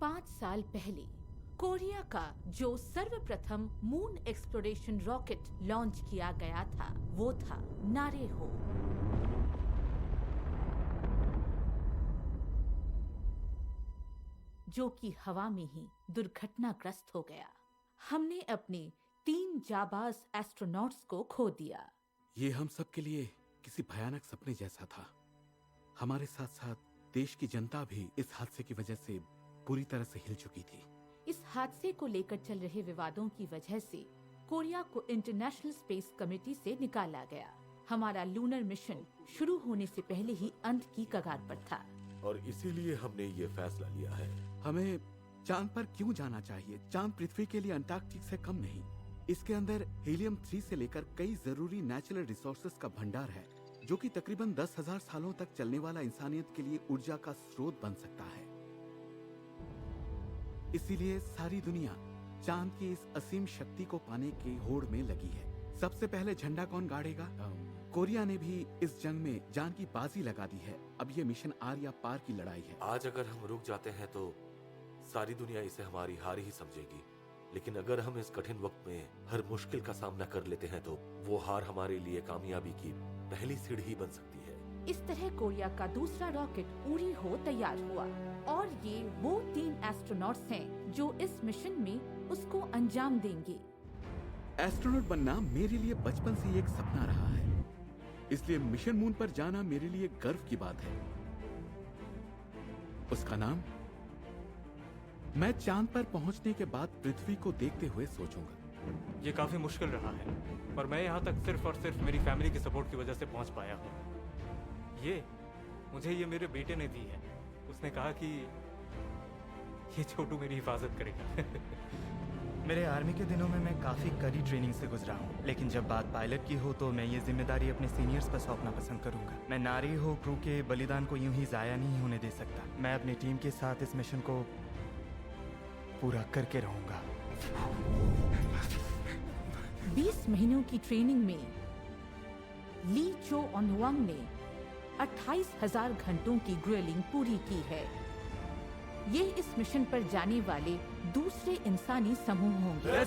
5 साल पहले कोरिया का जो सर्वप्रथम मून एक्सप्लोरेशन रॉकेट लॉन्च किया गया था वो था नारेहो। जो कि हवा में ही दुर्घटनाग्रस्त हो गया। हमने अपने 3 जाबाज एस्ट्रोनॉट्स को खो दिया। ये हम सब के लिए किसी भयानक सपने जैसा था। हमारे साथ साथ देश की जनता भी इस हादसे की वजह से पूरी तरह से हिल चुकी थी। इस हादसे को लेकर चल रहे विवादों की वजह से कोरिया को इंटरनेशनल स्पेस कमेटी से निकाला गया। हमारा लूनर मिशन शुरू होने से पहले ही अंत की कगार पर था और इसीलिए हमने ये फैसला लिया है। हमें चांद पर क्यों जाना चाहिए? चांद पृथ्वी के लिए अंटार्कटिक से कम नहीं। इसके अंदर हीलियम 3 से लेकर कई जरूरी नेचुरल रिसोर्सेज का भंडार है, जो कि तकरीबन 10,000 सालों तक चलने वाला इंसानियत के लिए ऊर्जा का स्रोत बन सकता है। इसीलिए सारी दुनिया चांद की इस असीम शक्ति को पाने की होड़ में लगी है। सबसे पहले झंडा कौन गाड़ेगा? कोरिया ने भी इस जंग में जान की बाजी लगा दी है। अब ये मिशन आर या पार की लड़ाई है। आज अगर हम रुक जाते हैं तो सारी दुनिया इसे हमारी हार ही समझेगी, लेकिन अगर हम इस कठिन वक्त में हर मुश्किल का सामना कर लेते हैं तो वो हार हमारे लिए कामयाबी की पहली सीढ़ी बन सकती है। इस तरह कोरिया का दूसरा रॉकेट उरी हो तैयार हुआ और ये वो 3 एस्ट्रोनॉट्स हैं जो इस मिशन में उसको अंजाम देंगे। एस्ट्रोनॉट बनना मेरे लिए बचपन से एक सपना रहा है, इसलिए मिशन मून पर जाना मेरे लिए गर्व की बात है। उसका नाम मैं चांद पर पहुंचने के बाद पृथ्वी को देखते हुए सोचूंगा। ये काफी मुश्किल रहा है, पर मैं यहाँ तक सिर्फ और सिर्फ मेरी फैमिली की सपोर्ट की वजह से पहुंच पाया हूँ। मुझे मेरे बेटे ने दी है। उसने कहा कि ये छोटू मेरी हिफाजत करेगा। मेरे आर्मी के दिनों में मैं काफी कड़ी ट्रेनिंग से गुजरा हूँ, लेकिन जब बात पायलट की हो तो मैं ये जिम्मेदारी अपने सीनियर्स पर सौंपना पसंद करूंगा। मैं नारेहो क्रू के बलिदान को यूं ही जाया नहीं होने दे सकता। मैं अपनी टीम के साथ इस मिशन को पूरा करके रहूंगा। 20 महीनों की ट्रेनिंग में ली चो ऑनवांग ने 28,000 घंटों की ग्रिलिंग पूरी की है। ये इस मिशन पर जाने वाले दूसरे इंसानी समूह होंगे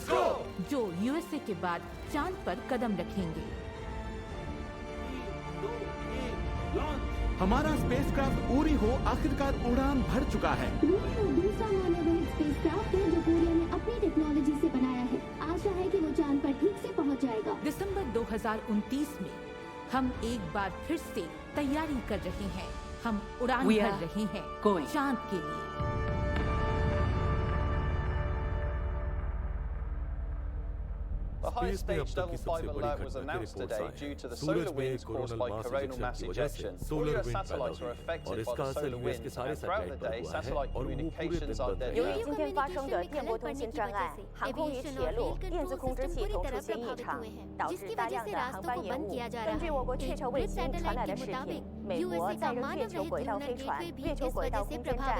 जो यूएसए के बाद चांद पर कदम रखेंगे। हमारा स्पेसक्राफ्ट उरी हो आखिरकार उड़ान भर चुका है। उरी हो दूसरा मानवरहित स्पेसक्राफ्ट है जो कोरिया ने अपनी टेक्नोलॉजी से बनाया है। आशा है कि वो चांद पर ठीक से पहुंच जाएगा। दिसंबर 2029 में हम एक बार फिर से तैयारी कर रहे हैं। हम उड़ान भर रहे हैं चांद के लिए। The high-stage Level 5 alert was announced today due to the solar winds caused by coronal mass ejection. All US satellites were affected by the solar winds, and throughout the day, satellite communications are dead. 由于今天发生的电波通信障碍，航空与铁路电子控制系统出现异常，导致大量的航班延误。根据我国气球卫星传来的视频，美国载人月球轨道飞船、月球轨道空间站。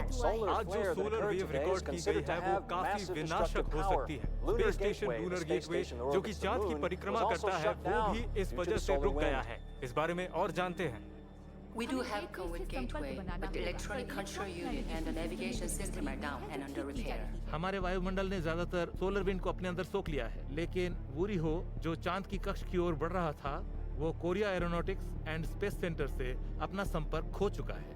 आज जो solar wave record की गई है वो काफी विनाशक हो सकती है। स्पेस स्टेशन लूनर गेटवे जो कि चांद की परिक्रमा करता है वो भी इस वजह से रुक गया है। इस बारे में और जानते हैं। We do have Cohen Gateway, but the electronic control unit and the navigation system are down and under repair. हमारे वायुमंडल ने ज्यादातर सोलर विंड को अपने अंदर सोख लिया है, लेकिन वूरी हो जो चांद की कक्ष की ओर बढ़ रहा था वो Korea aeronautics and space centre से अपना संपर्क खो चुका है।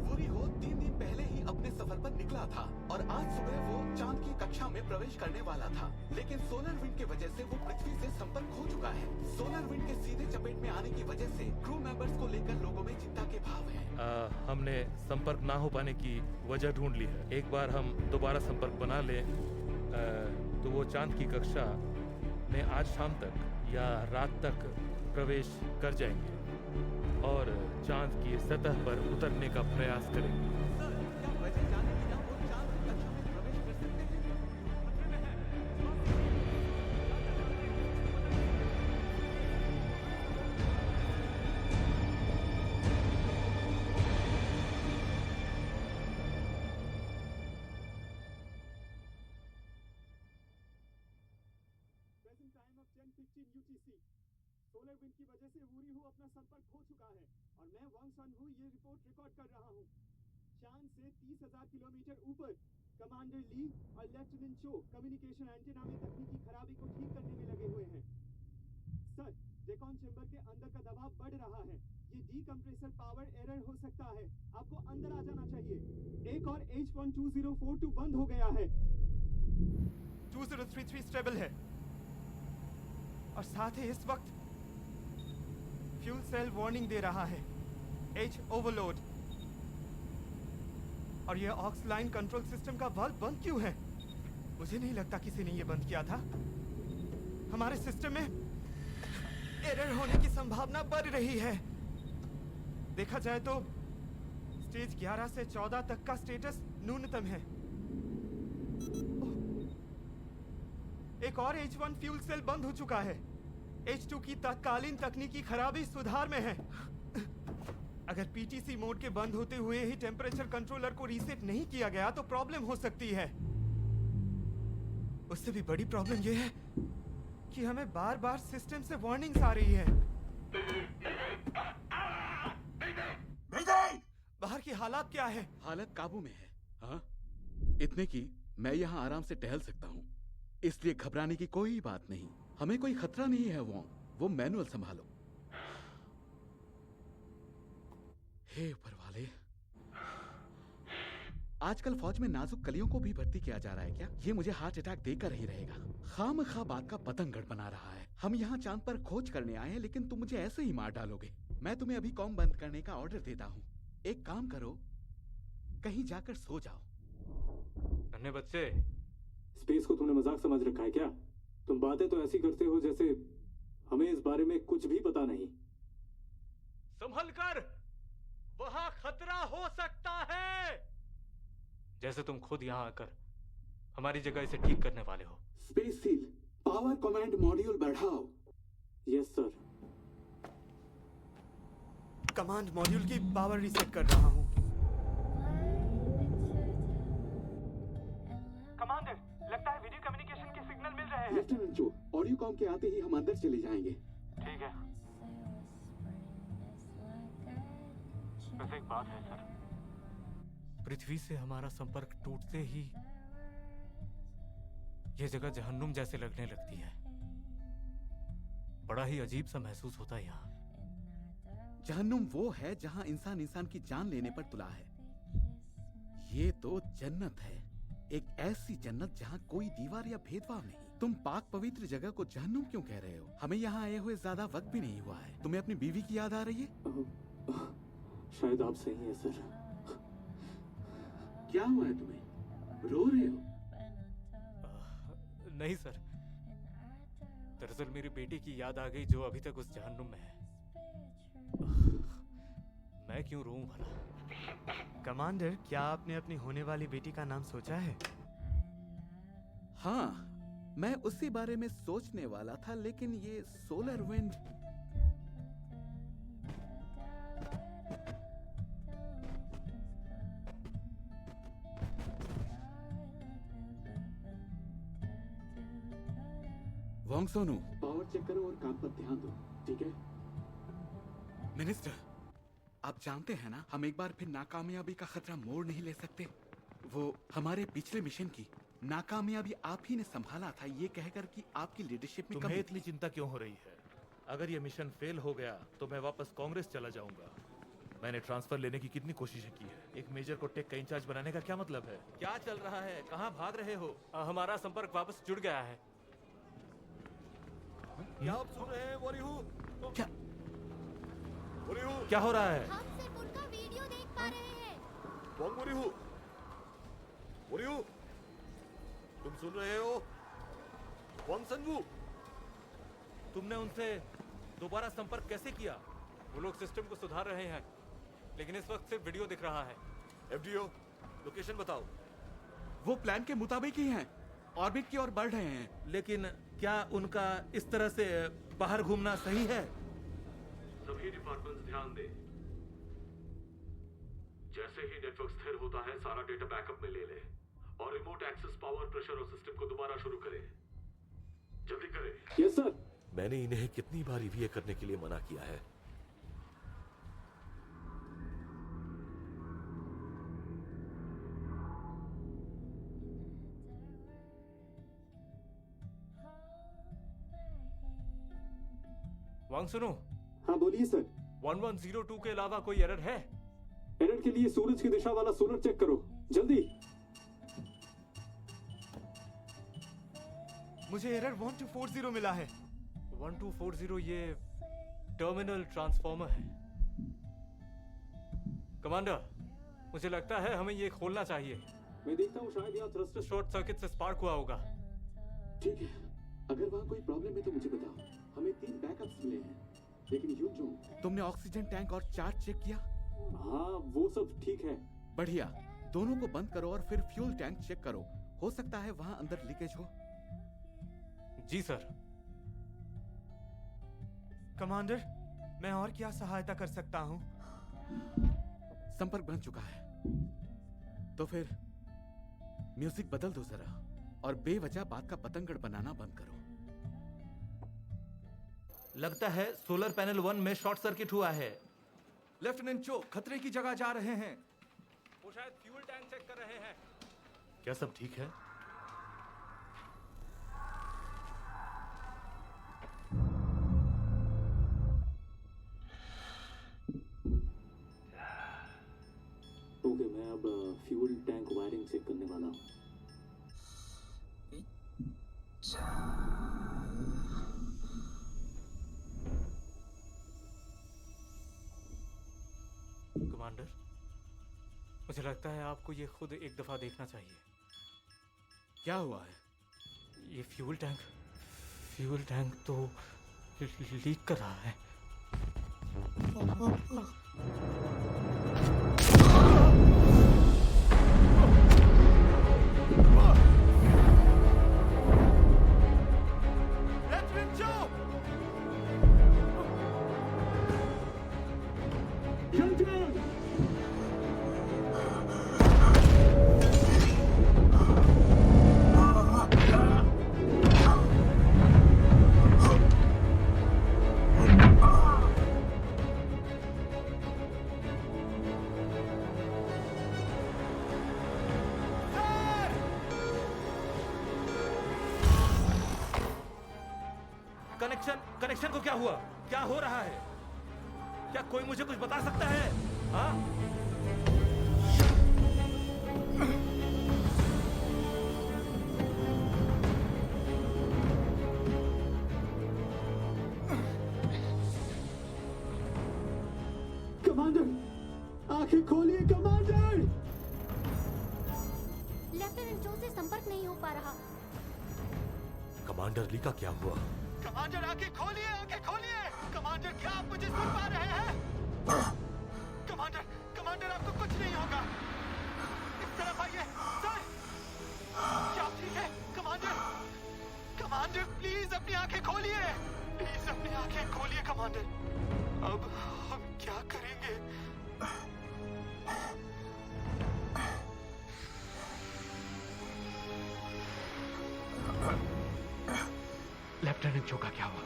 वूरी हो 3 दिन पहले ही अपने सफर पर निकला था और आज सुबह वो चांद की कक्षा में प्रवेश करने वाला था, लेकिन सोलर विंड की वजह से वो पृथ्वी से संपर्क खो चुका है। सोलर विंड के सीधे चपेट में आने की वजह से क्रू मेंबर्स को लेकर लोगों में चिंता के भाव हैं। हमने संपर्क ना हो पाने की वजह ढूंढ ली है। एक बार हम दोबारा संपर्क बना लें तो वो चांद की कक्षा में आज शाम तक या रात तक प्रवेश कर जाएंगे और चांद की सतह पर उतरने का प्रयास करेंगे। सोलर विंड की वजह से वूरी हो अपना संपर्क खो चुका है और मैं वांग सन हूँ ये रिपोर्ट रिकॉर्ड कर रहा हूँ। चांद से 30,000 किलोमीटर ऊपर कमांडर ली और लेफ्टिनेंट चो कम्युनिकेशन एंटीना में तकनीकी खराबी को ठीक करने में लगे हुए हैं। सर, डेकॉन चेंबर के अंदर का दबाव बढ़ रहा है। ये डीकंप्रेसर पावर एरर हो सकता है। आपको अंदर आ जाना चाहिए। एक और H12042 बंद हो गया है। 2033 स्टेबल है और साथ ही इस वक्त फ्यूल सेल वार्निंग दे रहा है, H ओवरलोड। और ये ऑक्स लाइन कंट्रोल सिस्टम का वाल्व बंद क्यों है? मुझे नहीं लगता किसी ने ये बंद किया था। हमारे सिस्टम में एरर होने की संभावना बढ़ रही है। देखा जाए तो स्टेज 11 से 14 तक का स्टेटस न्यूनतम है। एक और H1 फ्यूल सेल बंद हो चुका है। H2 की तत्कालीन तकनीकी खराबी सुधार में है। अगर पीटीसी मोड के बंद होते हुए ही टेम्परेचर कंट्रोलर को रीसेट नहीं किया गया तो प्रॉब्लम हो सकती है। उससे भी बड़ी प्रॉब्लम यह है कि हमें बार बार सिस्टम से वार्निंग्स आ रही है। बाहर की हालात क्या है? हालत काबू में है। हाँ, इतने की मैं यहाँ आराम से टहल सकता हूँ, इसलिए घबराने की कोई बात नहीं। हमें कोई खतरा नहीं है। वो मैनुअल संभालो। हे ऊपर वाले, आजकल फौज में नाजुक कलियों को भी भर्ती किया जा रहा है क्या? ये मुझे हार्ट अटैक देकर ही रहेगा। खामखा बात का पतंगड़ बना रहा है। हम यहाँ चांद पर खोज करने आए हैं, लेकिन तुम मुझे ऐसे ही मार डालोगे। मैं तुम्हें अभी कॉम बंद करने का ऑर्डर देता हूँ। एक काम करो, कहीं जाकर सो जाओ। नन्हे बच्चे, स्पेस को तुमने मजाक समझ रखा है क्या? तुम बातें तो ऐसी करते हो जैसे हमें इस बारे में कुछ भी पता नहीं। संभल कर, वहां खतरा हो सकता है। जैसे तुम खुद यहाँ आकर हमारी जगह इसे ठीक करने वाले हो। Space seal, power command module बढ़ाओ। Yes sir. कमांड मॉड्यूल की पावर रीसेट कर रहा हूँ। कमांडर, लगता है वीडियो कम्युनिकेशन के सिग्नल मिल रहे हैं। लेफ्टिनेंट जो, ऑडियो कॉम के आते ही हम अंदर चले जाएंगे। ठीक है। बस एक बात है सर, पृथ्वी से हमारा संपर्क टूटते ही यह जगह जहन्नुम जैसे लगने लगती है। बड़ा ही अजीब सा महसूस होता है यहाँ। जहन्नुम वो है जहाँ इंसान की जान लेने पर तुला है। ये तो जन्नत है, एक ऐसी जन्नत जहाँ कोई दीवार या भेदभाव नहीं। तुम पाक पवित्र जगह को जहन्नुम क्यों कह रहे हो? हमें यहाँ आए हुए ज्यादा वक्त भी नहीं हुआ है। तुम्हें अपनी बीवी की याद आ रही है? शायद आप सही हैं सर। क्या हुआ है तुम्हें? रो रहे हो? नहीं सर, दरअसल मेरी बेटी की याद आ गई जो अभी तक उस जहन्नुम में है। मैं क्यों रोऊं भला? कमांडर, क्या आपने अपनी होने वाली बेटी का नाम सोचा है? हाँ, मैं उसी बारे में सोचने वाला था, लेकिन ये सोलर विंड। वोंग सोनू, पावर चेक करो और काम पर ध्यान दो, ठीक है? मिनिस्टर, आप जानते हैं ना, हम एक बार फिर नाकामयाबी का खतरा मोड़ नहीं ले सकते। वो हमारे पिछले मिशन की नाकामयाबी आप ही ने संभाला था, ये कहकर कि आपकी लीडरशिप में तुम्हें इतनी चिंता क्यों हो रही है? अगर ये मिशन फेल हो गया तो मैं वापस कांग्रेस चला जाऊंगा। मैंने ट्रांसफर लेने की कितनी कोशिशें की है। एक मेजर को टेक का इंचार्ज बनाने का क्या मतलब है? क्या चल रहा है? कहाँ भाग रहे हो? हमारा संपर्क वापस जुड़ गया है। क्या आप सुन रहे हैं वोरिहू? क्या वोरिहू? क्या हो रहा है? हम सिर्फ उनका वीडियो देख पा रहे हैं। वोंग वोरिहू? वोरिहू? तुम सुन रहे हो? वोंग सनवू? तुमने उनसे दोबारा संपर्क कैसे किया? वो लोग सिस्टम को सुधार रहे हैं, लेकिन इस वक्त सिर्फ वीडियो दिख रहा है। एफडीओ, लोकेशन बताओ। वो प्लान के मुताबिक ही हैं, ऑर्बिट की ओर बढ़ रहे हैं। लेकिन क्या उनका इस तरह से बाहर घूमना सही है? सभी डिपार्टमेंट्स ध्यान दें। जैसे ही नेटवर्क स्थिर होता है, सारा डेटा बैकअप में ले ले और रिमोट एक्सेस पावर, प्रेशर और सिस्टम को दोबारा शुरू करें। जल्दी करें। Yes sir. मैंने इन्हें कितनी बार ये करने के लिए मना किया है। वांग सुनो। हाँ बोलिए सर। 1102 के अलावा कोई एरर है? एरर के लिए सूरज की दिशा वाला सोलर चेक करो जल्दी। मुझे एरर 1240 मिला है। 1240 ये टर्मिनल ट्रांसफॉर्मर है। कमांडर, मुझे लगता है हमें ये खोलना चाहिए। मैं देखता हूँ, शायद यहाँ थ्रस्टर शॉर्ट सर्किट से स्पार्क हुआ होगा। ठीक है, अगर वहाँ कोई प्रॉब्लम है तो मुझे बताओ। हमें 3 बैकअप्स मिले हैं, लेकिन यू जो तुमने ऑक्सीजन टैंक और चार्ज चेक किया? हाँ वो सब ठीक है। बढ़िया, दोनों को बंद करो और फिर फ्यूल टैंक चेक करो। हो सकता है वहाँ अंदर लीकेज हो। जी सर। कमांडर, मैं और क्या सहायता कर सकता हूँ? संपर्क बन चुका है, तो फिर म्यूजिक बदल दो जरा और बेवजह बात का पतंगड़ बनाना बंद करो। लगता है सोलर पैनल 1 में शॉर्ट सर्किट हुआ है। लेफ्टिनेंट चो खतरे की जगह जा रहे हैं। वो शायद फ्यूल टैंक चेक कर रहे हैं। क्या सब ठीक है? ओके, मैं अब फ्यूल टैंक वायरिंग चेक करने वाला हूँ। कमांडर, मुझे लगता है आपको ये खुद एक दफा देखना चाहिए। क्या हुआ है? ये फ्यूल टैंक तो लीक कर रहा है। कनेक्शन को क्या हुआ? क्या हो रहा है? क्या कोई मुझे कुछ बता सकता है? हाँ? कमांडर, आंखें खोलिए कमांडर। लेफ्टिनेंट जो से संपर्क नहीं हो पा रहा। कमांडर ली का क्या हुआ? कमांडर आंखें खोलिए, आंखें खोलिए। कमांडर, क्या आप मुझे सुन पा रहे हैं? कमांडर आपको कुछ नहीं होगा। इस तरफ आइए। सर, क्या आप ठीक है? कमांडर प्लीज अपनी आंखें खोलिए। प्लीज अपनी आंखें खोलिए कमांडर। अब हम क्या करेंगे? लेफ्टिनेंट चो का क्या हुआ?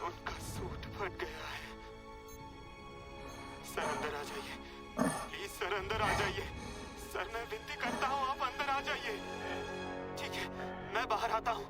उनका सूट फट गया है। सर अंदर आ जाइए, प्लीज सर अंदर आ जाइए। सर मैं विनती करता हूँ आप अंदर आ जाइए। ठीक है, मैं बाहर आता हूँ।